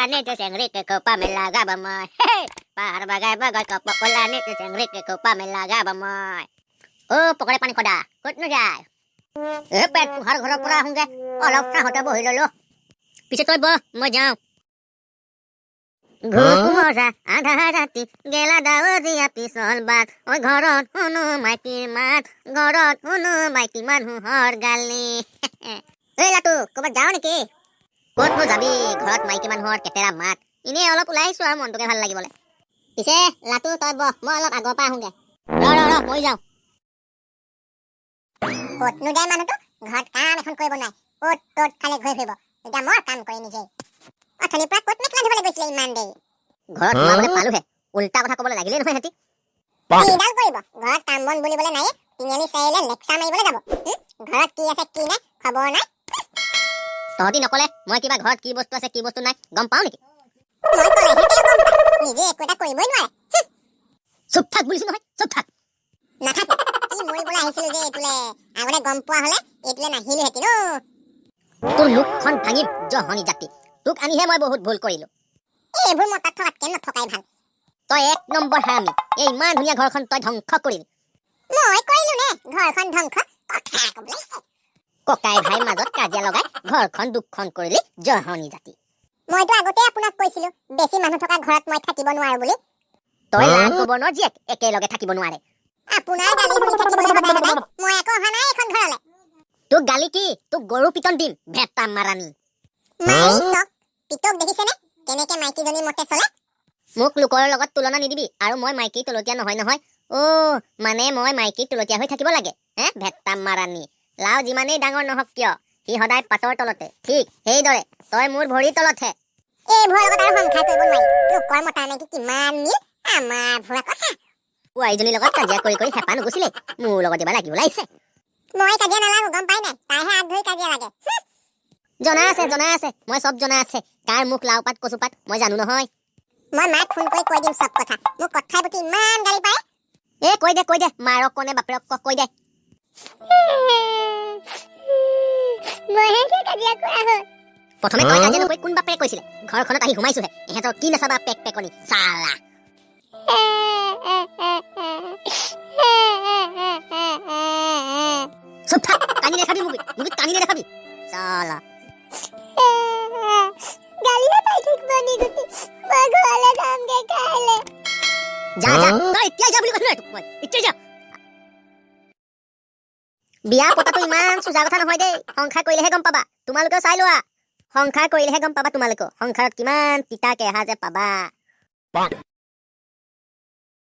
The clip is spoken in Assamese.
Polani tu sengri ke kopa melaga bamoy. Pahar bagai bagai kopa polani tu sengri ke kopa melaga bamoy. পকৰে পানী খদা ক'তনো যায় পেট পোহাৰ ঘৰৰ পৰা আহোঁগে অলপ চাহতে বহি ললো পিছে তই বহ মই যাওঁ ঘুমৰা আধা ৰাতি গেলা দাৱৰীয়া পিছল বাট ঐ ঘৰত শুনো মাইকীৰ মাত ঘৰত শুনো মাইকী মানুহৰ গালি ঐ লাটু ক'ৰবাত যাওঁ নেকি ক'তনো যাবি ঘৰত মাইকী মানুহৰ কেতেৰা মাত এনেই অলপ ওলাই আহিছোঁ আৰু মনটোকে ভাল লাগিবলৈ পিছে লাটু তই বহ মই অলপ আগৰ পৰা আহোঁগে ৰ মই যাওঁ ক'তনো যায় মানুহটো ঘৰত কাম এখন কৰিব নাই ক'ত ত'ত খালি ঘূৰি ফুৰিব এতিয়া মই কাম কৰি নিজেই অথনিৰ পৰা ক'ত মেখেলা ধুবলৈ গৈছিলে ইমান দেৰি ঘৰত সোমাবলৈ পালোহে উল্টা কথা ক'বলৈ লাগিলেই নহয় সিহঁতি কিডাল কৰিব ঘৰত কাম বন বুলিবলৈ নাই তিনিআলি চাৰিআলিলে লেকচাৰ মাৰিবলৈ যাব ঘৰত কি আছে কি নাই খবৰ নাই তহঁতি নকলে মই কিবা ঘৰত কি বস্তু আছে কি বস্তু নাই গম পাওঁ নেকি মই ক'লেহে তেওঁ গম পায় নিজে একো এটা কৰিবই নোৱাৰে চুপ থাক বুলিছো নহয় চুপ থাক নাথাক কি মৰিবলৈ আহিছিলো যে এইটোলে আগতে গম পোৱা হলে এইটোলে নাহিলোহেঁতেন তোৰ মুখখন ভাঙিম জহনী জাতি তোক আনিহে মই বহুত ভুল কৰিলো এইবোৰ মই তাত থকাতকে নথকাই ভাল তই এক নম্বৰ হাৰামি এই ইমান ধুনীয়া ঘৰখন তই ধ্বংস কৰিলি মই কৰিলো নে ঘৰখন ধ্বংস কথা কবলৈ ককাই ভাইৰ মাজত কাজিয়া লগাই ঘৰখন দুখন কৰিলি জহনী জাতি মইতো আগতে আপোনাক কৈছিলো বেছি মানুহ থকা ঘৰত মই থাকিব নোৱাৰো বুলি তই লাল গবৰ্ণৰ জীয়েক একেলগে থাকিব নোৱাৰে আপোনাৰ গালি শুনি থাকিবলৈ সদায় সদায় মই একো অহা নাই এখন ঘৰলৈ তোক গালি কি তোক গৰু পিটন দিম ভেটা মাৰানি মাৰি চক পিতক দেখিছেনে কেনেকে মাইকীজনী মতে চলে মোক লোকৰ লগত তুলনা নিদিবি আৰু মই মাইকী তলতীয়া নহয় নহয় মানে মই মাইকী তলতীয়া হৈ থাকিব লাগে ভেটা মাৰানি লাও যিমানেই ডাঙৰ নহওক কিয় সি সদায় পাতৰ তলতে ঠিক সেইদৰে তই মোৰ ভৰিৰ তলতহে এইবোৰৰ লগত আৰু সংসাৰ কৰিব নোৱাৰি লোকৰ মতা মাইকী কিমান মিল আমাৰ ভুৱা কথা ৱাইজনীৰ লগত কাজিয়া কৰি কৰি হেঁপাহ নুগুচিলে মোৰ লগত এবাৰ লাগিব লাগিছে মই কাজিয়া নালাগো গম পাই নাই তাইহে আগ ধৰি কাজিয়া লাগে জনা আছে মই চব জনা আছে কাৰ মুখ লাও পাত কচু পাত মই জানো নহয় মই মাক ফোন কৰি কৈ দিম চব কথা মোক কথাই প্ৰতি ইমান গালি পাৰে কৈ দে মাৰক কনে বাপেৰক কৈ দে প্ৰথমে তই কাজিয়া নকৰি কোন বাপেৰে কৈছিলে ঘৰখনত আহি সোমাইছোহে ইহঁতৰ কি নাচাবা পেক পেকনি চালা চুপ থাক কানি দেখাবি মুগিত কানি দেখাবি চালা গালিয়ে পাই থাকিব নিগুতি মই ঘৰলৈ যামগে কাইলে যা তই এতিয়া যা বুলি কৈছিলো মই এতিয়া যা বিয়া পতাটো ইমান সোজা কথা নহয় দেই সংসাৰ কৰিলেহে গম পাবা তোমালোকেও চাই লোৱা সংসাৰ কৰিলেহে গম পাবা তোমালোকেও সংসাৰত কিমান তিতা কেহা যে পাবা